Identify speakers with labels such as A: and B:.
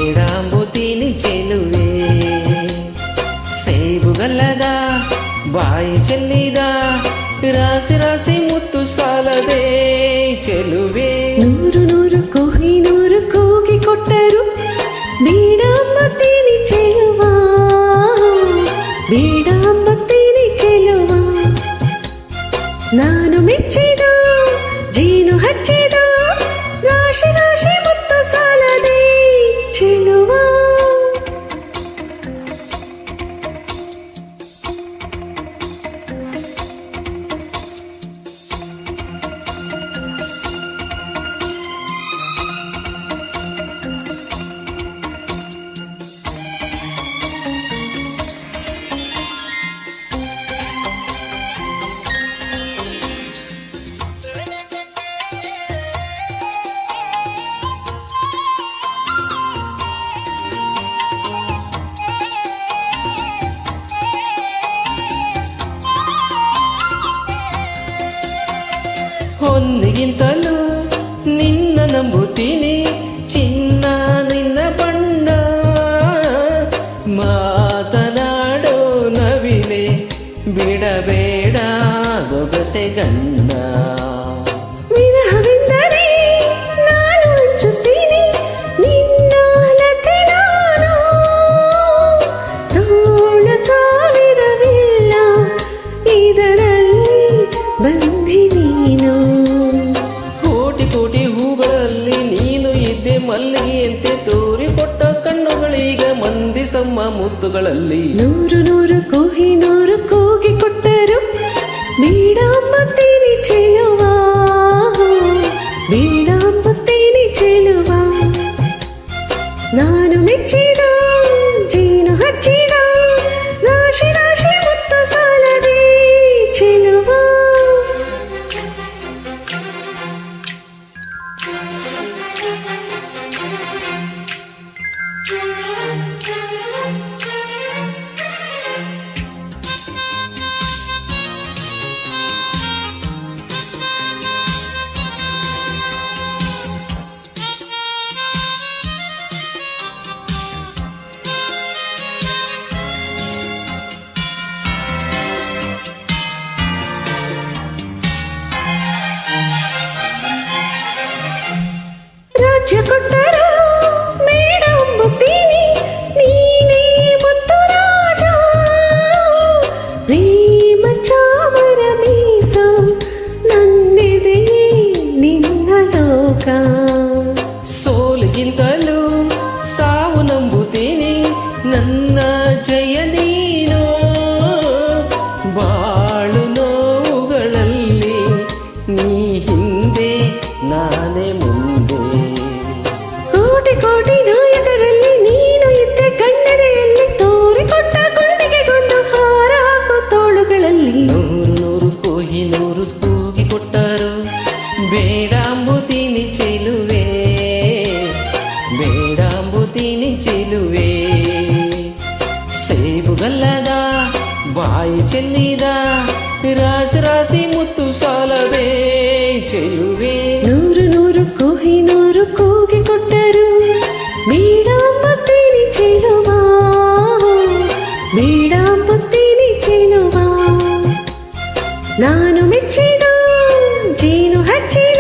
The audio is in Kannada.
A: ಬೇಡಾಂಬುತ್ತೀನಿ ಚೆಲುವೆ ಸೇಬುಗಲ್ಲದ ಬಾಯಿ ಚೆಲ್ಲಿದ ರಾಸಿ ರಾಸಿ ಮುತ್ತು ಸಾಲದೆ ಚೆಲುವೆ
B: ನೂರು ನೂರು ಕೊಹಿನೂರು ಕೂಗಿ ಕೊಟ್ಟರು ಬೇಡಾಂಬುತ್ತೀನಿ ಚೆಲುವ ಬೇಡಾಂಬುತ್ತೀನಿ ಚೆಲುವ ನಾನು ಮೆಚ್ಚಿದ ಜೇನು ಹಚ್ಚಿದ ರಾಶಿ ರಾಶಿ ಮುತ್ತು ಸಾಲದೆ ಚೆಲುವ
A: ಹೊನ್ನಿಗಿಂತಲೂ ನಿನ್ನ ನಂಬುತ್ತೀನಿ ಚಿನ್ನ ನಿನ್ನ ಬಣ್ಣ ಮಾತನಾಡೋ ನವಿಲೆ ಬಿಡಬೇಡ ಬೊಗಸೆ ಗಣ್ಣ
B: ವಿರಹವೆಂದರೆ ನಾನು ಹಂಚುತ್ತೀನಿ ನಿನ್ನ ಲತೆ ನಾನು ತೋಳ ಸಾವಿರವಿಲ್ಲ ಇದರಲ್ಲಿ ಬಂದಿ ನೀನು
A: ಕೋಟಿ ಕೋಟಿ ಹೂಗಳಲ್ಲಿ ನೀನು ಇದ್ದೆ ಮಲ್ಲಿಗೆಯಂತೆ ತೋರಿಕೊಟ್ಟ ಕಣ್ಣುಗಳೀಗ ಮಂದಿಸಮ್ಮ ಮುತ್ತುಗಳಲ್ಲಿ
B: ನೂರು ನೂರು ಕೊಹಿನೂರು ಕೂಗಿ ಕೊಟ್ಟರು ಬೇಡಾಂಬುತ್ತೀನಿ ಚೆಲುವ ಬೇಡಾಂಬುತ್ತೀನಿ ಚೆಲುವ ನಾನು ಮೆಚ್ಚಿದ ಜೇನು ಹಚ್ಚಿದ ರಾಶಿ ರಾಶಿ ಮುತ್ತು ಸಾಲದೆ ಚೆಲುವ ರಾಜ್ಯ ಕೊಟ್ಟರು ಬೇಡಾಂಬುತ್ತೀನಿ ನೀನೇ ಮುತ್ತು ರಾಜ ಪ್ರೇಮ ಚಾಮರ ಬೀಸ ನನ್ನೆದೆಯೇ ನಿನ್ನ ಲೋಕ
A: ಸೋಲಿಗಿಂತಲೂ ಸಾವು ನಂಬುತ್ತೀನಿ ನನ್ನ ಜಯ ನೀನು ಬಾಳು ನೋವುಗಳಲ್ಲಿ ನೀ ಹಿಂದೆ ನಾನೇ ಮುಂದೆ
B: ಕೋಟಿ ಕೋಟಿ ನಾಯಕರಲ್ಲಿ ನೀನು ಇದ್ದೆ ಕಣ್ಣೆದೆಯಲ್ಲಿ ತೋರಿಕೊಟ್ಟ ಕೊಂಡಿಗೆಗೊಂದು ಹಾರ ಹಾಕು ತೋಳುಗಳಲ್ಲಿ
A: ನೂರು ನೂರು ಕೊಹಿನೂರು ಕೂಗಿ ಕೊಟ್ಟರು ಬೇಡಾಂಬುತ್ತೀನಿ ಚೆಲುವೆ ಬೇಡಾಂಬುತ್ತೀನಿ ಚೆಲುವೆ ಸೇಬುಗಲ್ಲದ ಬಾಯಿ ಚೆಲ್ಲಿದ ರಾಸಿ ರಾಸಿ ಮುತ್ತು ಸಾಲದೆ ಚೆಲುವೆ
B: ನೂರು ನೂರು ಕೊಹಿನೂರು ಕೂಗಿ ಕೊಟ್ಟರು ಬೇಡಾಂಬುತ್ತೀನಿ ಚೆಲುವ ಬೇಡಾಂಬುತ್ತೀನಿ ಚೆಲುವ ನಾನು ಮೆಚ್ಚಿದ ಜೇನು ಹಚ್ಚಿದ